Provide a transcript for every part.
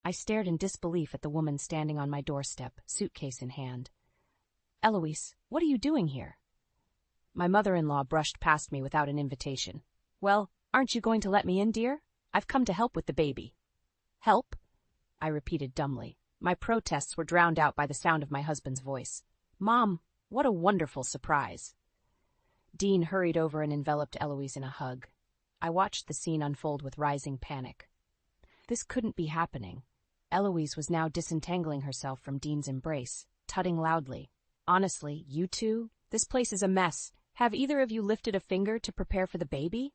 I stared in disbelief at the woman standing on my doorstep, suitcase in hand. "Eloise, what are you doing here?" My mother-in-law brushed past me without an invitation. "Well, aren't you going to let me in, dear? I've come to help with the baby." "Help?" I repeated dumbly. My protests were drowned out by the sound of my husband's voice. "Mom, what a wonderful surprise." Dean hurried over and enveloped Eloise in a hug. I watched the scene unfold with rising panic. This couldn't be happening. Eloise was now disentangling herself from Dean's embrace, tutting loudly. "Honestly, you two? This place is a mess. Have either of you lifted a finger to prepare for the baby?"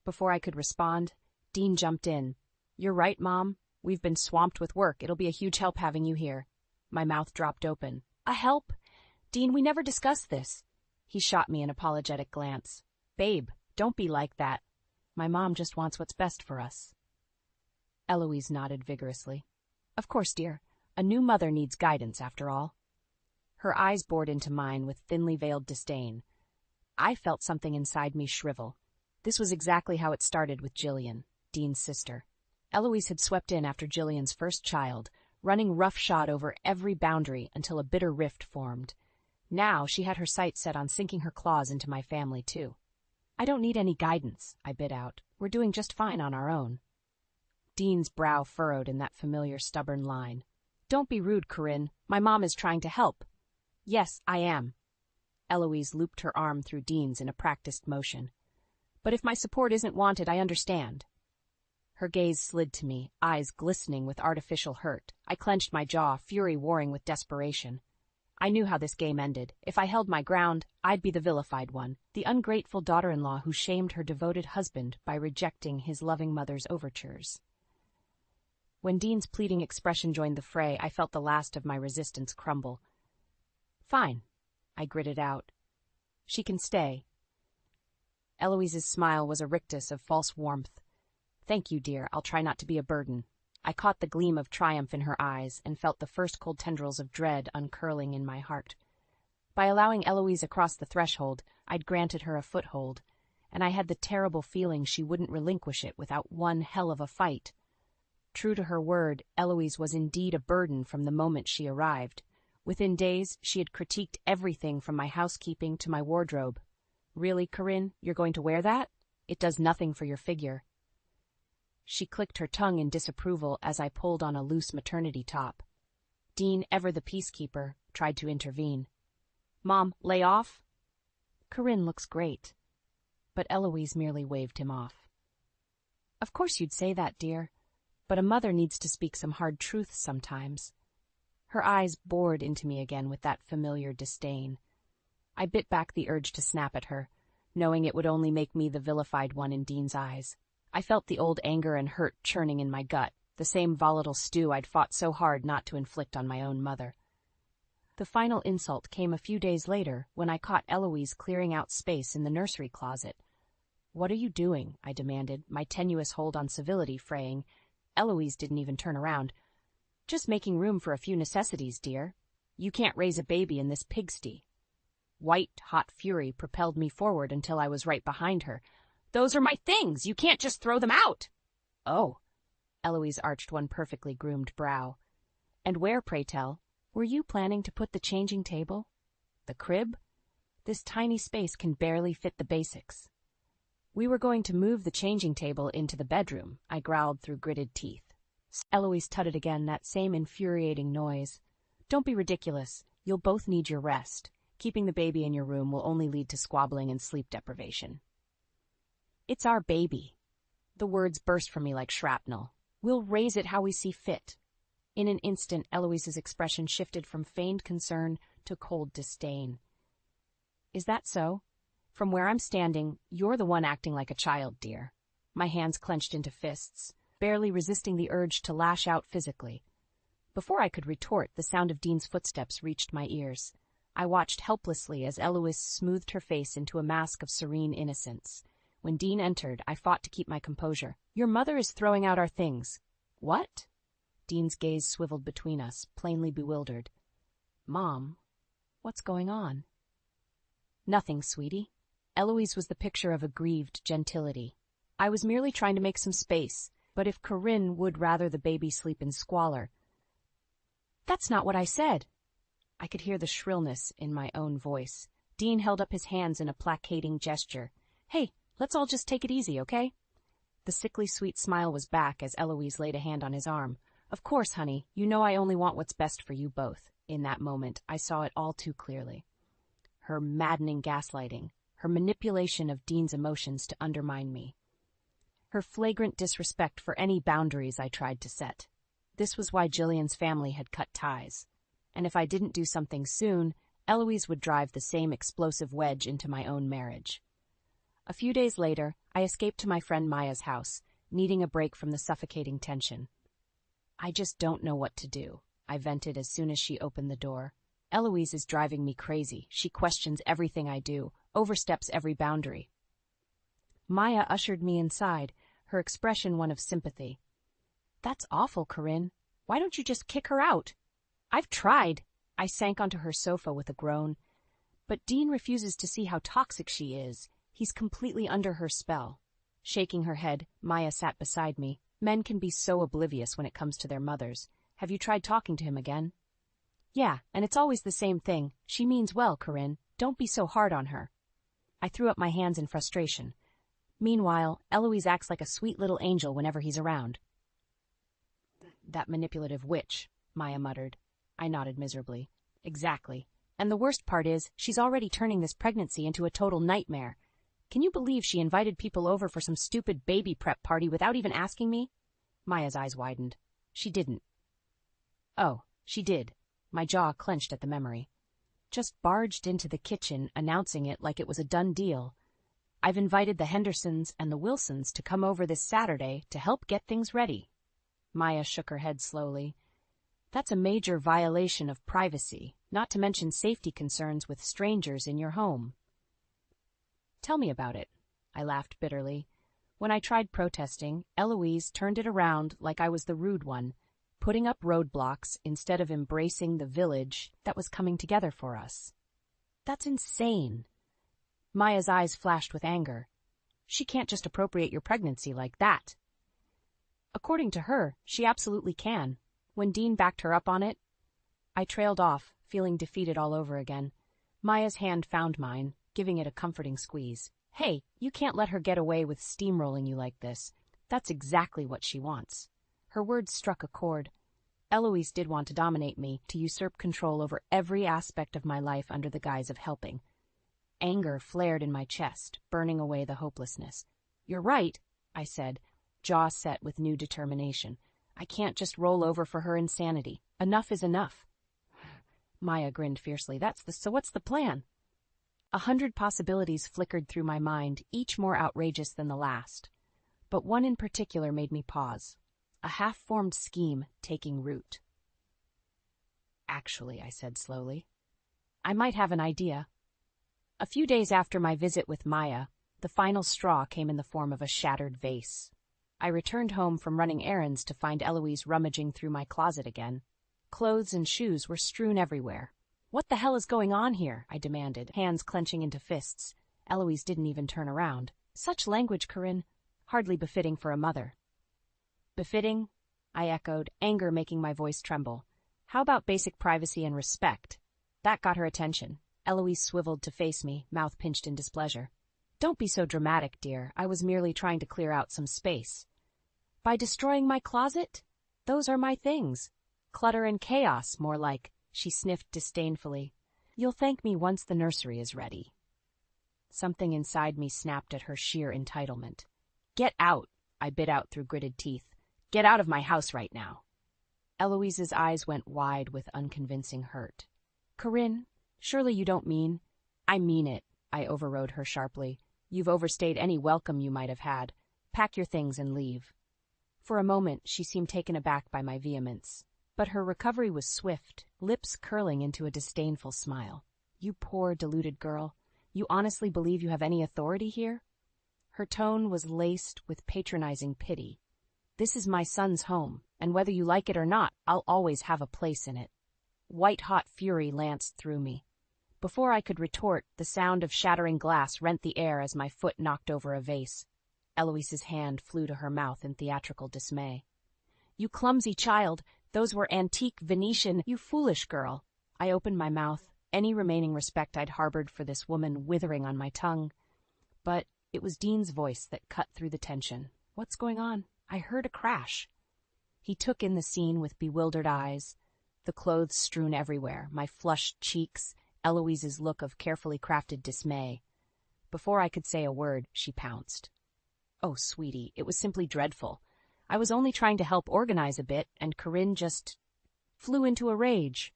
Before I could respond, Dean jumped in. "You're right, Mom. We've been swamped with work. It'll be a huge help having you here." My mouth dropped open. "A help? Dean, we never discussed this." He shot me an apologetic glance. "Babe, don't be like that. My mom just wants what's best for us." Eloise nodded vigorously. "Of course, dear. A new mother needs guidance, after all." Her eyes bored into mine with thinly veiled disdain. I felt something inside me shrivel. This was exactly how it started with Jillian, Dean's sister. Eloise had swept in after Jillian's first child, running roughshod over every boundary until a bitter rift formed. Now she had her sights set on sinking her claws into my family, too. "I don't need any guidance," I bit out. "We're doing just fine on our own." Dean's brow furrowed in that familiar stubborn line. "Don't be rude, Corinne. My mom is trying to help." "Yes, I am." Eloise looped her arm through Dean's in a practiced motion. "But if my support isn't wanted, I understand." Her gaze slid to me, eyes glistening with artificial hurt. I clenched my jaw, fury warring with desperation. I knew how this game ended. If I held my ground, I'd be the vilified one, the ungrateful daughter-in-law who shamed her devoted husband by rejecting his loving mother's overtures. When Dean's pleading expression joined the fray, I felt the last of my resistance crumble. "Fine," I gritted out. "She can stay." Eloise's smile was a rictus of false warmth. "Thank you, dear. I'll try not to be a burden." I caught the gleam of triumph in her eyes and felt the first cold tendrils of dread uncurling in my heart. By allowing Eloise across the threshold, I'd granted her a foothold, and I had the terrible feeling she wouldn't relinquish it without one hell of a fight. True to her word, Eloise was indeed a burden from the moment she arrived. Within days, she had critiqued everything from my housekeeping to my wardrobe. "Really, Corinne, you're going to wear that? It does nothing for your figure." She clicked her tongue in disapproval as I pulled on a loose maternity top. Dean, ever the peacekeeper, tried to intervene. "Mom, lay off." "Corinne looks great." But Eloise merely waved him off. "Of course you'd say that, dear. But a mother needs to speak some hard truths sometimes." Her eyes bored into me again with that familiar disdain. I bit back the urge to snap at her, knowing it would only make me the vilified one in Dean's eyes. I felt the old anger and hurt churning in my gut, the same volatile stew I'd fought so hard not to inflict on my own mother. The final insult came a few days later when I caught Eloise clearing out space in the nursery closet. "What are you doing?" I demanded, my tenuous hold on civility fraying. Eloise didn't even turn around. "Just making room for a few necessities, dear. You can't raise a baby in this pigsty." White, hot fury propelled me forward until I was right behind her. "Those are my things! You can't just throw them out!" "Oh." Eloise arched one perfectly groomed brow. "And where, pray tell? Were you planning to put the changing table? The crib? This tiny space can barely fit the basics." "We were going to move the changing table into the bedroom," I growled through gritted teeth. Eloise tutted again, that same infuriating noise. "Don't be ridiculous. You'll both need your rest. Keeping the baby in your room will only lead to squabbling and sleep deprivation." "It's our baby." The words burst from me like shrapnel. "We'll raise it how we see fit." In an instant, Eloise's expression shifted from feigned concern to cold disdain. "Is that so? From where I'm standing, you're the one acting like a child, dear." My hands clenched into fists, barely resisting the urge to lash out physically. Before I could retort, the sound of Dean's footsteps reached my ears. I watched helplessly as Eloise smoothed her face into a mask of serene innocence. When Dean entered, I fought to keep my composure. "Your mother is throwing out our things." "What?" Dean's gaze swiveled between us, plainly bewildered. "Mom, what's going on?" "Nothing, sweetie." Eloise was the picture of aggrieved gentility. "I was merely trying to make some space. But if Corinne would rather the baby sleep in squalor... That's not what I said. I could hear the shrillness in my own voice. Dean held up his hands in a placating gesture. Hey, let's all just take it easy, okay? The sickly sweet smile was back as Eloise laid a hand on his arm. Of course, honey, you know I only want what's best for you both. In that moment, I saw it all too clearly. Her maddening gaslighting, her manipulation of Dean's emotions to undermine me. Her flagrant disrespect for any boundaries I tried to set. This was why Jillian's family had cut ties. And if I didn't do something soon, Eloise would drive the same explosive wedge into my own marriage. A few days later, I escaped to my friend Maya's house, needing a break from the suffocating tension. I just don't know what to do, I vented as soon as she opened the door. Eloise is driving me crazy. She questions everything I do, oversteps every boundary. Maya ushered me inside, her expression one of sympathy. That's awful, Corinne. Why don't you just kick her out? I've tried. I sank onto her sofa with a groan. But Dean refuses to see how toxic she is. He's completely under her spell. Shaking her head, Maya sat beside me. Men can be so oblivious when it comes to their mothers. Have you tried talking to him again? Yeah, and it's always the same thing. She means well, Corinne. Don't be so hard on her. I threw up my hands in frustration. Meanwhile, Eloise acts like a sweet little angel whenever he's around. That manipulative witch, Maya muttered. I nodded miserably. Exactly. And the worst part is, she's already turning this pregnancy into a total nightmare. Can you believe she invited people over for some stupid baby prep party without even asking me? Maya's eyes widened. She didn't. Oh, she did. My jaw clenched at the memory. Just barged into the kitchen, announcing it like it was a done deal. I've invited the Hendersons and the Wilsons to come over this Saturday to help get things ready. Maya shook her head slowly. That's a major violation of privacy, not to mention safety concerns with strangers in your home. Tell me about it. I laughed bitterly. When I tried protesting, Eloise turned it around like I was the rude one, putting up roadblocks instead of embracing the village that was coming together for us. That's insane. Maya's eyes flashed with anger. She can't just appropriate your pregnancy like that. According to her, she absolutely can. When Dean backed her up on it, I trailed off, feeling defeated all over again. Maya's hand found mine, giving it a comforting squeeze. Hey, you can't let her get away with steamrolling you like this. That's exactly what she wants. Her words struck a chord. Eloise did want to dominate me, to usurp control over every aspect of my life under the guise of helping. Anger flared in my chest, burning away the hopelessness. You're right, I said, jaw set with new determination. I can't just roll over for her insanity. Enough is enough. Maya grinned fiercely. So what's the plan? 100 possibilities flickered through my mind, each more outrageous than the last. But one in particular made me pause. A half-formed scheme taking root. Actually, I said slowly, I might have an idea. A few days after my visit with Maya, the final straw came in the form of a shattered vase. I returned home from running errands to find Eloise rummaging through my closet again. Clothes and shoes were strewn everywhere. What the hell is going on here? I demanded, hands clenching into fists. Eloise didn't even turn around. Such language, Corinne. Hardly befitting for a mother. Befitting? I echoed, anger making my voice tremble. How about basic privacy and respect? That got her attention. Eloise swiveled to face me, mouth pinched in displeasure. Don't be so dramatic, dear. I was merely trying to clear out some space. By destroying my closet? Those are my things. Clutter and chaos, more like. She sniffed disdainfully. You'll thank me once the nursery is ready. Something inside me snapped at her sheer entitlement. Get out, I bit out through gritted teeth. Get out of my house right now. Eloise's eyes went wide with unconvincing hurt. Corinne, surely you don't mean... I mean it, I overrode her sharply. You've overstayed any welcome you might have had. Pack your things and leave. For a moment, she seemed taken aback by my vehemence. But her recovery was swift, lips curling into a disdainful smile. You poor, deluded girl. You honestly believe you have any authority here? Her tone was laced with patronizing pity. This is my son's home, and whether you like it or not, I'll always have a place in it. White-hot fury lanced through me. Before I could retort, the sound of shattering glass rent the air as my foot knocked over a vase. Eloise's hand flew to her mouth in theatrical dismay. "You clumsy child! Those were antique Venetian, you foolish girl!" I opened my mouth, any remaining respect I'd harbored for this woman withering on my tongue. But it was Dean's voice that cut through the tension. "What's going on?" I heard a crash. He took in the scene with bewildered eyes, the clothes strewn everywhere, my flushed cheeks, Eloise's look of carefully crafted dismay. Before I could say a word, she pounced. "Oh, sweetie, it was simply dreadful. I was only trying to help organize a bit, and Corinne just flew into a rage."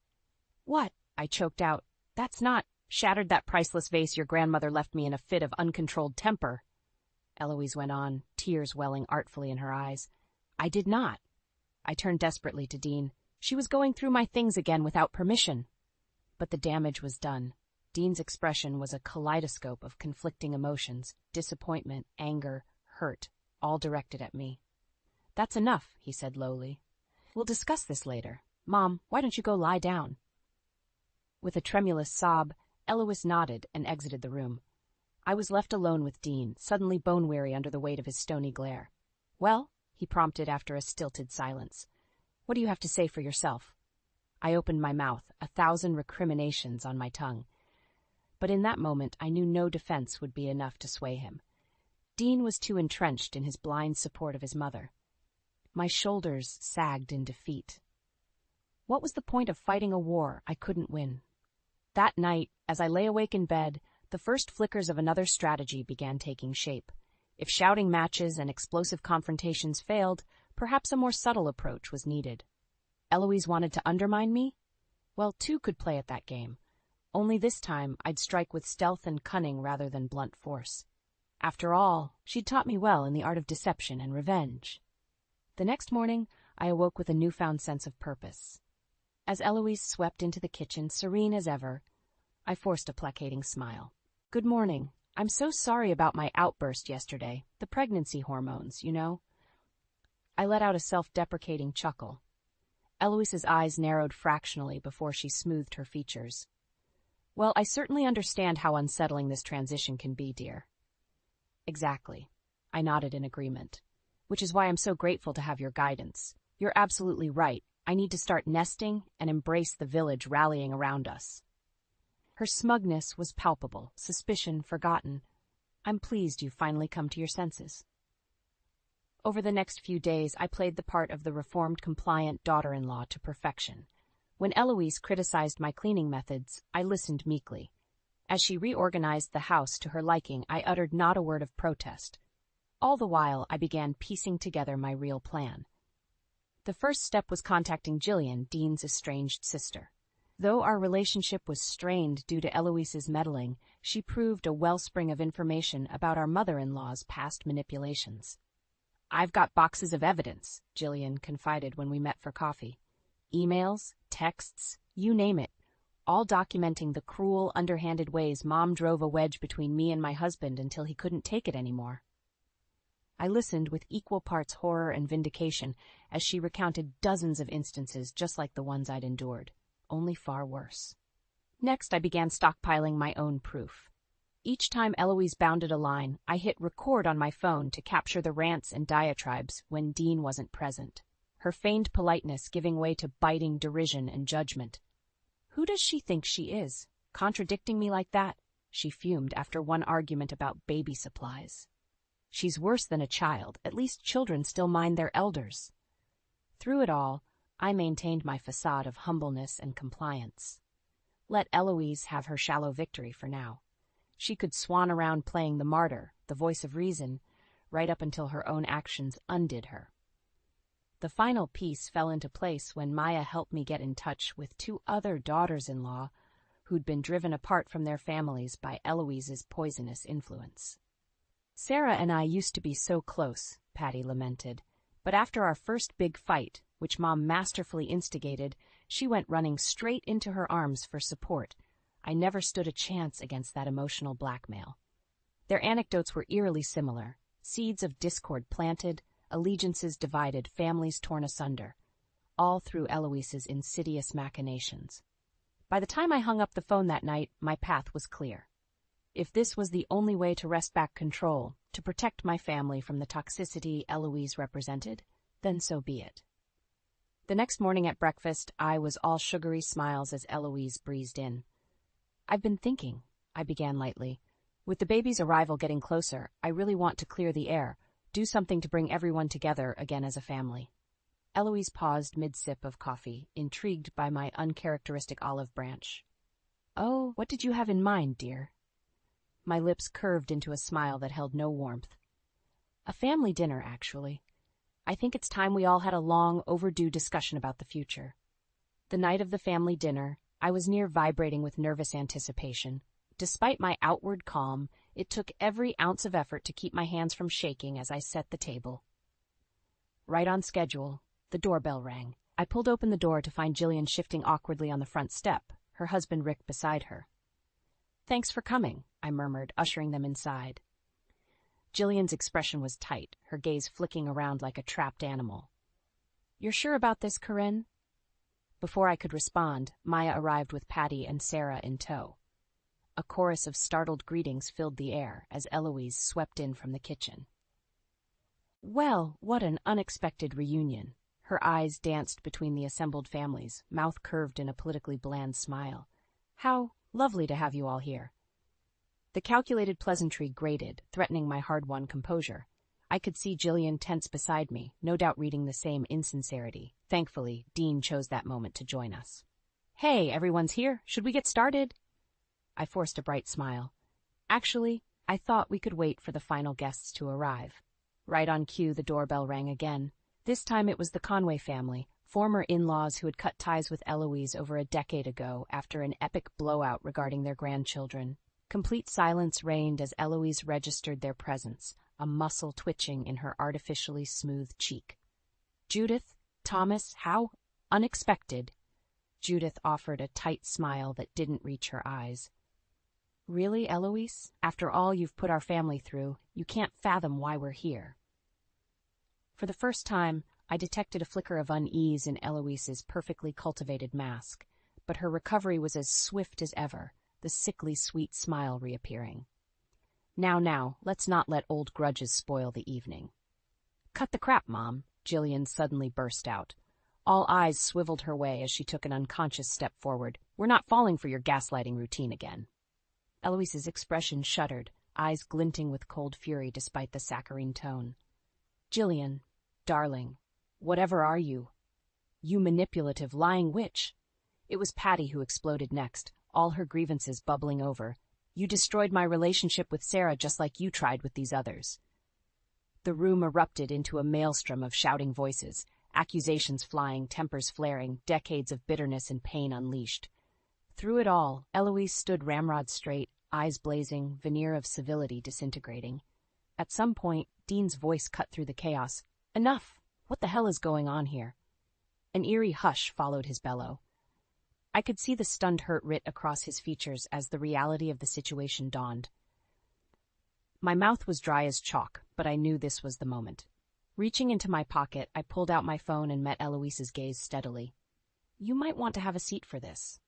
"What?" I choked out. "That's not shattered that priceless vase your grandmother left me in a fit of uncontrolled temper." Eloise went on, tears welling artfully in her eyes. "I did not." I turned desperately to Dean. "She was going through my things again without permission." But the damage was done. Dean's expression was a kaleidoscope of conflicting emotions, disappointment, anger, hurt, all directed at me. "That's enough," he said lowly. "We'll discuss this later. Mom, why don't you go lie down?" With a tremulous sob, Eloise nodded and exited the room. I was left alone with Dean, suddenly bone-weary under the weight of his stony glare. "Well?" he prompted after a stilted silence. "What do you have to say for yourself?" I opened my mouth, 1,000 recriminations on my tongue. But in that moment I knew no defense would be enough to sway him. Dean was too entrenched in his blind support of his mother. My shoulders sagged in defeat. What was the point of fighting a war I couldn't win? That night, as I lay awake in bed, the first flickers of another strategy began taking shape. If shouting matches and explosive confrontations failed, perhaps a more subtle approach was needed. Eloise wanted to undermine me? Well, two could play at that game. Only this time I'd strike with stealth and cunning rather than blunt force. After all, she'd taught me well in the art of deception and revenge. The next morning, I awoke with a newfound sense of purpose. As Eloise swept into the kitchen, serene as ever, I forced a placating smile. "Good morning. I'm so sorry about my outburst yesterday. The pregnancy hormones, you know." I let out a self-deprecating chuckle. Eloise's eyes narrowed fractionally before she smoothed her features. "Well, I certainly understand how unsettling this transition can be, dear." "Exactly." I nodded in agreement. "Which is why I'm so grateful to have your guidance. You're absolutely right. I need to start nesting and embrace the village rallying around us." Her smugness was palpable, suspicion forgotten. "I'm pleased you've finally come to your senses." Over the next few days, I played the part of the reformed, compliant daughter-in-law to perfection. When Eloise criticized my cleaning methods, I listened meekly. As she reorganized the house to her liking, I uttered not a word of protest. All the while, I began piecing together my real plan. The first step was contacting Jillian, Dean's estranged sister. Though our relationship was strained due to Eloise's meddling, she proved a wellspring of information about our mother-in-law's past manipulations. "I've got boxes of evidence," Jillian confided when we met for coffee. "Emails, texts, you name it, all documenting the cruel, underhanded ways Mom drove a wedge between me and my husband until he couldn't take it anymore." I listened with equal parts horror and vindication as she recounted dozens of instances just like the ones I'd endured, only far worse. Next, I began stockpiling my own proof. Each time Eloise bounded a line, I hit record on my phone to capture the rants and diatribes when Dean wasn't present, her feigned politeness giving way to biting derision and judgment. "Who does she think she is, contradicting me like that?" she fumed after one argument about baby supplies. "She's worse than a child. At least children still mind their elders." Through it all, I maintained my facade of humbleness and compliance. Let Eloise have her shallow victory for now. She could swan around playing the martyr, the voice of reason, right up until her own actions undid her. The final piece fell into place when Maya helped me get in touch with 2 other daughters-in-law who'd been driven apart from their families by Eloise's poisonous influence. "Sarah and I used to be so close," Patty lamented, "but after our first big fight, which Mom masterfully instigated, she went running straight into her arms for support. I never stood a chance against that emotional blackmail." Their anecdotes were eerily similar. Seeds of discord planted, allegiances divided, families torn asunder, all through Eloise's insidious machinations. By the time I hung up the phone that night, my path was clear. If this was the only way to wrest back control, to protect my family from the toxicity Eloise represented, then so be it. The next morning at breakfast, I was all sugary smiles as Eloise breezed in. "I've been thinking," I began lightly. "With the baby's arrival getting closer, I really want to clear the air, do something to bring everyone together again as a family." Eloise paused mid-sip of coffee, intrigued by my uncharacteristic olive branch. "Oh, what did you have in mind, dear?" My lips curved into a smile that held no warmth. "A family dinner, actually. I think it's time we all had a long, overdue discussion about the future." The night of the family dinner, I was near vibrating with nervous anticipation. Despite my outward calm, it took every ounce of effort to keep my hands from shaking as I set the table. Right on schedule, the doorbell rang. I pulled open the door to find Jillian shifting awkwardly on the front step, her husband Rick beside her. "Thanks for coming," I murmured, ushering them inside. Jillian's expression was tight, her gaze flicking around like a trapped animal. "You're sure about this, Corinne?" Before I could respond, Maya arrived with Patty and Sarah in tow. A chorus of startled greetings filled the air as Eloise swept in from the kitchen. Well, what an unexpected reunion. Her eyes danced between the assembled families, mouth curved in a politically bland smile. "How lovely to have you all here." The calculated pleasantry grated, threatening my hard-won composure. I could see Jillian tense beside me, no doubt reading the same insincerity. Thankfully, Dean chose that moment to join us. "Hey, everyone's here. Should we get started?" I forced a bright smile. Actually, I thought we could wait for the final guests to arrive. Right on cue, the doorbell rang again. This time it was the Conway family, former in-laws who had cut ties with Eloise over a decade ago after an epic blowout regarding their grandchildren. Complete silence reigned as Eloise registered their presence, a muscle twitching in her artificially smooth cheek. "Judith, Thomas, how unexpected." Judith offered a tight smile that didn't reach her eyes. "Really, Eloise? After all you've put our family through, you can't fathom why we're here." For the first time, I detected a flicker of unease in Eloise's perfectly cultivated mask, but her recovery was as swift as ever, the sickly sweet smile reappearing. Now, let's not let old grudges spoil the evening." "Cut the crap, Mom," Jillian suddenly burst out. All eyes swiveled her way as she took an unconscious step forward. "We're not falling for your gaslighting routine again." Eloise's expression shuddered, eyes glinting with cold fury despite the saccharine tone. "Jillian, darling, whatever are you? You manipulative, lying witch." It was Patty who exploded next, all her grievances bubbling over. "You destroyed my relationship with Sarah just like you tried with these others." The room erupted into a maelstrom of shouting voices, accusations flying, tempers flaring, decades of bitterness and pain unleashed. Through it all, Eloise stood ramrod straight, eyes blazing, veneer of civility disintegrating. At some point, Dean's voice cut through the chaos. "Enough! What the hell is going on here?" An eerie hush followed his bellow. I could see the stunned hurt writ across his features as the reality of the situation dawned. My mouth was dry as chalk, but I knew this was the moment. Reaching into my pocket, I pulled out my phone and met Eloise's gaze steadily. "You might want to have a seat for this."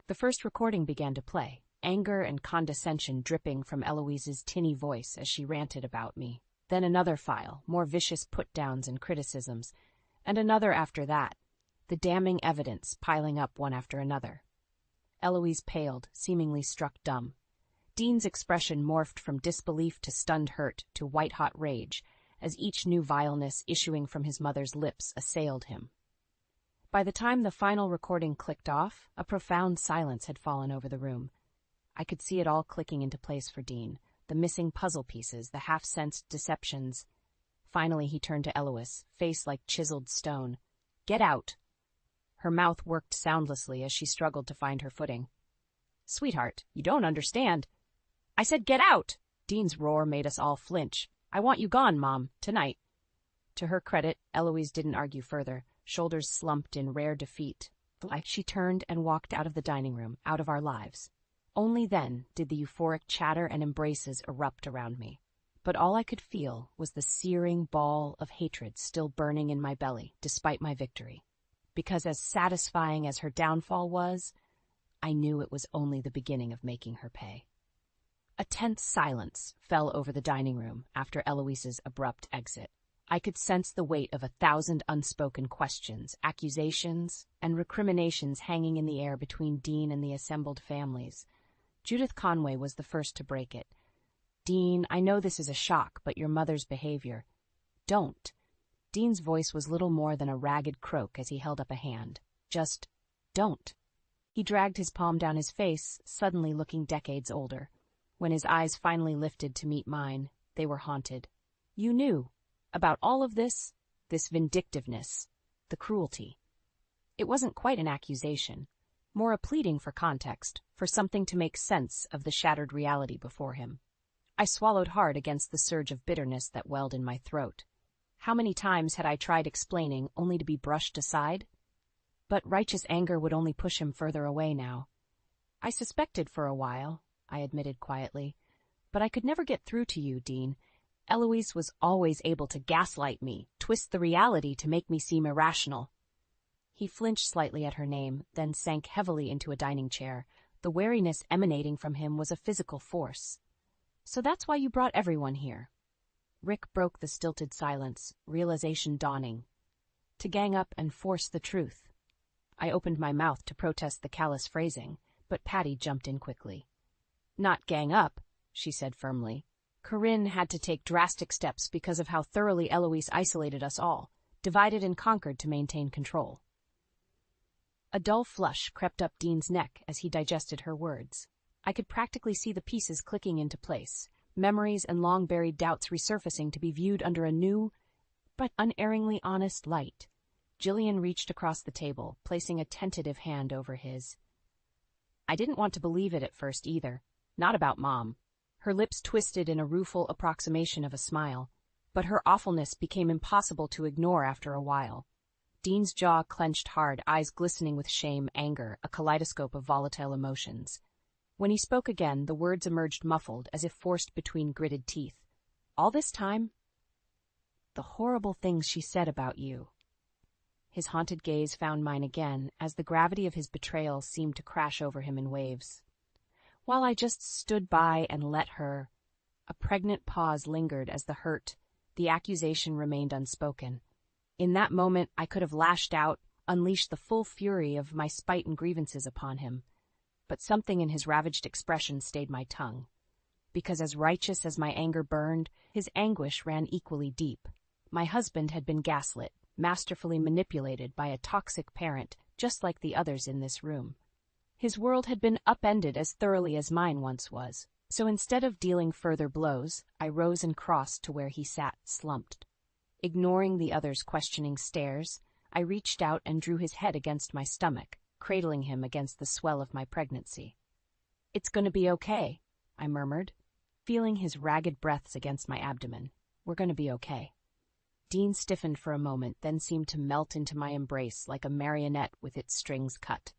The first recording began to play, anger and condescension dripping from Eloise's tinny voice as she ranted about me. Then another file, more vicious put-downs and criticisms, and another after that, the damning evidence piling up one after another. Eloise paled, seemingly struck dumb. Dean's expression morphed from disbelief to stunned hurt to white-hot rage, as each new vileness issuing from his mother's lips assailed him. By the time the final recording clicked off, a profound silence had fallen over the room. I could see it all clicking into place for Dean, the missing puzzle pieces, the half-sensed deceptions. Finally he turned to Eloise, face like chiseled stone. "Get out!" Her mouth worked soundlessly as she struggled to find her footing. "Sweetheart, you don't understand." "I said get out!" Dean's roar made us all flinch. "I want you gone, Mom, tonight." To her credit, Eloise didn't argue further, shoulders slumped in rare defeat. She turned and walked out of the dining room, out of our lives. Only then did the euphoric chatter and embraces erupt around me. But all I could feel was the searing ball of hatred still burning in my belly, despite my victory. Because as satisfying as her downfall was, I knew it was only the beginning of making her pay. A tense silence fell over the dining room after Eloise's abrupt exit. I could sense the weight of 1,000 unspoken questions, accusations, and recriminations hanging in the air between Dean and the assembled families. Judith Conway was the first to break it. "Dean, I know this is a shock, but your mother's behavior—" "Don't." Dean's voice was little more than a ragged croak as he held up a hand. "Just don't." He dragged his palm down his face, suddenly looking decades older. When his eyes finally lifted to meet mine, they were haunted. "You knew about all of this vindictiveness, the cruelty." It wasn't quite an accusation, more a pleading for context, for something to make sense of the shattered reality before him. I swallowed hard against the surge of bitterness that welled in my throat. How many times had I tried explaining, only to be brushed aside? But righteous anger would only push him further away now. "I suspected for a while," I admitted quietly, "but I could never get through to you, Dean. Eloise was always able to gaslight me, twist the reality to make me seem irrational." He flinched slightly at her name, then sank heavily into a dining chair. The wariness emanating from him was a physical force. "So that's why you brought everyone here." Rick broke the stilted silence, realization dawning. "To gang up and force the truth." I opened my mouth to protest the callous phrasing, but Patty jumped in quickly. "Not gang up," she said firmly. "Corinne had to take drastic steps because of how thoroughly Eloise isolated us all, divided and conquered to maintain control." A dull flush crept up Dean's neck as he digested her words. I could practically see the pieces clicking into place, memories and long-buried doubts resurfacing to be viewed under a new, but unerringly honest light. Jillian reached across the table, placing a tentative hand over his. "I didn't want to believe it at first either. Not about Mom." Her lips twisted in a rueful approximation of a smile, but her awfulness became impossible to ignore after a while. Dean's jaw clenched hard, eyes glistening with shame, anger, a kaleidoscope of volatile emotions. When he spoke again, the words emerged muffled, as if forced between gritted teeth. "All this time? The horrible things she said about you." His haunted gaze found mine again, as the gravity of his betrayal seemed to crash over him in waves. While I just stood by and let her. A pregnant pause lingered as the accusation remained unspoken. In that moment, I could have lashed out, unleashed the full fury of my spite and grievances upon him. But something in his ravaged expression stayed my tongue. Because as righteous as my anger burned, his anguish ran equally deep. My husband had been gaslit, masterfully manipulated by a toxic parent, just like the others in this room. His world had been upended as thoroughly as mine once was, so instead of dealing further blows, I rose and crossed to where he sat, slumped. Ignoring the others' questioning stares, I reached out and drew his head against my stomach, cradling him against the swell of my pregnancy. "It's going to be okay," I murmured, feeling his ragged breaths against my abdomen. "We're going to be okay." Dean stiffened for a moment, then seemed to melt into my embrace like a marionette with its strings cut.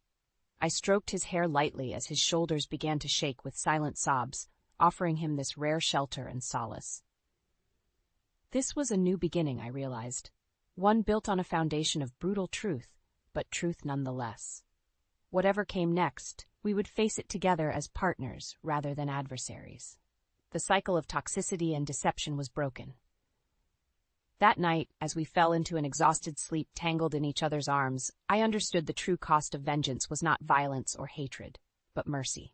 I stroked his hair lightly as his shoulders began to shake with silent sobs, offering him this rare shelter and solace. This was a new beginning, I realized, one built on a foundation of brutal truth, but truth nonetheless. Whatever came next, we would face it together as partners rather than adversaries. The cycle of toxicity and deception was broken. That night, as we fell into an exhausted sleep tangled in each other's arms, I understood the true cost of vengeance was not violence or hatred, but mercy.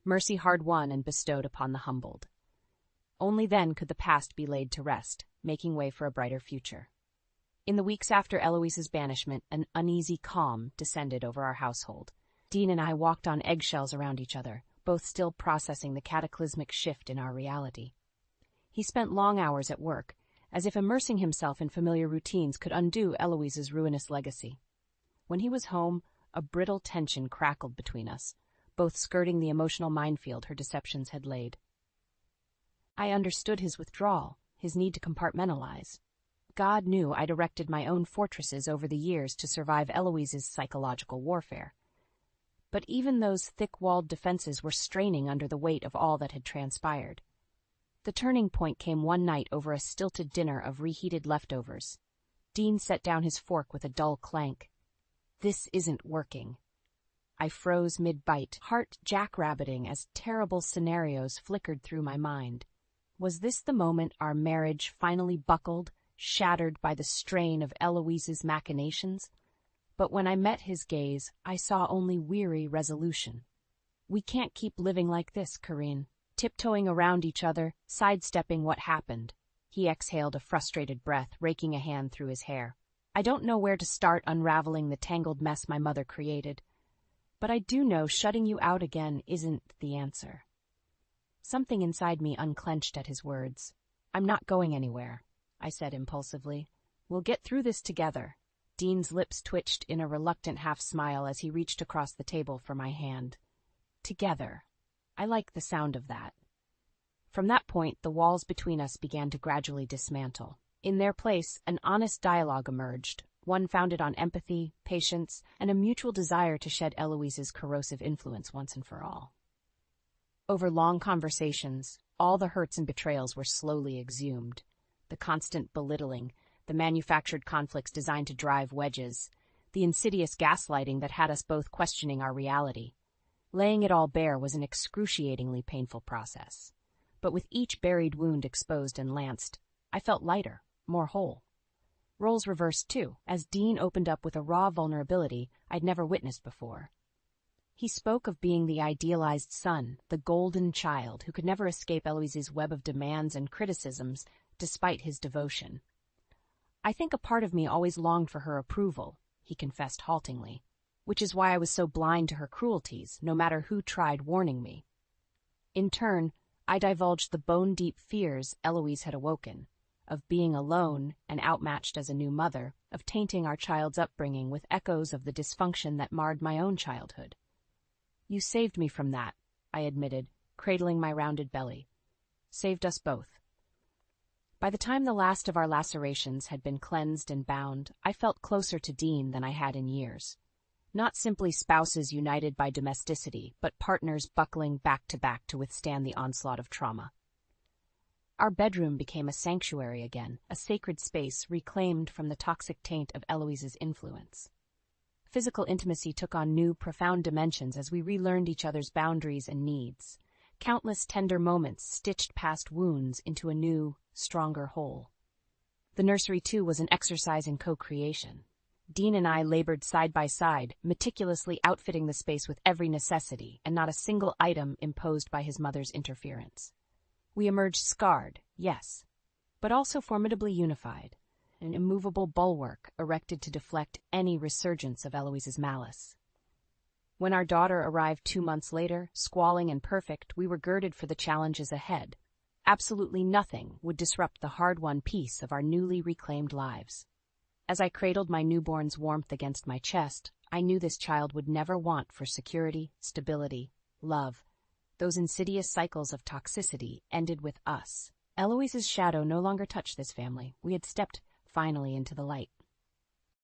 Mercy hard-won and bestowed upon the humbled. Only then could the past be laid to rest, making way for a brighter future. In the weeks after Eloise's banishment, an uneasy calm descended over our household. Dean and I walked on eggshells around each other, both still processing the cataclysmic shift in our reality. He spent long hours at work, as if immersing himself in familiar routines could undo Eloise's ruinous legacy. When he was home, a brittle tension crackled between us, both skirting the emotional minefield her deceptions had laid. I understood his withdrawal, his need to compartmentalize. God knew I'd erected my own fortresses over the years to survive Eloise's psychological warfare. But even those thick-walled defenses were straining under the weight of all that had transpired. The turning point came one night over a stilted dinner of reheated leftovers. Dean set down his fork with a dull clank. "This isn't working." I froze mid-bite, heart jackrabbiting as terrible scenarios flickered through my mind. Was this the moment our marriage finally buckled, shattered by the strain of Eloise's machinations? But when I met his gaze, I saw only weary resolution. We can't keep living like this, Corinne. Tiptoeing around each other, sidestepping what happened. He exhaled a frustrated breath, raking a hand through his hair. I don't know where to start unraveling the tangled mess my mother created. But I do know shutting you out again isn't the answer. Something inside me unclenched at his words. I'm not going anywhere, I said impulsively. We'll get through this together. Dean's lips twitched in a reluctant half-smile as he reached across the table for my hand. Together. I like the sound of that. From that point, the walls between us began to gradually dismantle. In their place, an honest dialogue emerged, one founded on empathy, patience, and a mutual desire to shed Eloise's corrosive influence once and for all. Over long conversations, all the hurts and betrayals were slowly exhumed. The constant belittling, the manufactured conflicts designed to drive wedges, the insidious gaslighting that had us both questioning our reality. Laying it all bare was an excruciatingly painful process. But with each buried wound exposed and lanced, I felt lighter, more whole. Roles reversed too, as Dean opened up with a raw vulnerability I'd never witnessed before. He spoke of being the idealized son, the golden child who could never escape Eloise's web of demands and criticisms despite his devotion. I think a part of me always longed for her approval, he confessed haltingly, which is why I was so blind to her cruelties, no matter who tried warning me. In turn, I divulged the bone-deep fears Eloise had awoken, of being alone and outmatched as a new mother, of tainting our child's upbringing with echoes of the dysfunction that marred my own childhood. You saved me from that, I admitted, cradling my rounded belly. Saved us both. By the time the last of our lacerations had been cleansed and bound, I felt closer to Dean than I had in years. Not simply spouses united by domesticity, but partners buckling back to withstand the onslaught of trauma. Our bedroom became a sanctuary again, a sacred space reclaimed from the toxic taint of Eloise's influence. Physical intimacy took on new, profound dimensions as we relearned each other's boundaries and needs. Countless tender moments stitched past wounds into a new, stronger whole. The nursery, too, was an exercise in co-creation. Dean and I labored side by side, meticulously outfitting the space with every necessity and not a single item imposed by his mother's interference. We emerged scarred, yes, but also formidably unified, an immovable bulwark erected to deflect any resurgence of Eloise's malice. When our daughter arrived 2 months later, squalling and perfect, we were girded for the challenges ahead. Absolutely nothing would disrupt the hard-won peace of our newly reclaimed lives. As I cradled my newborn's warmth against my chest, I knew this child would never want for security, stability, love. Those insidious cycles of toxicity ended with us. Eloise's shadow no longer touched this family. We had stepped finally into the light.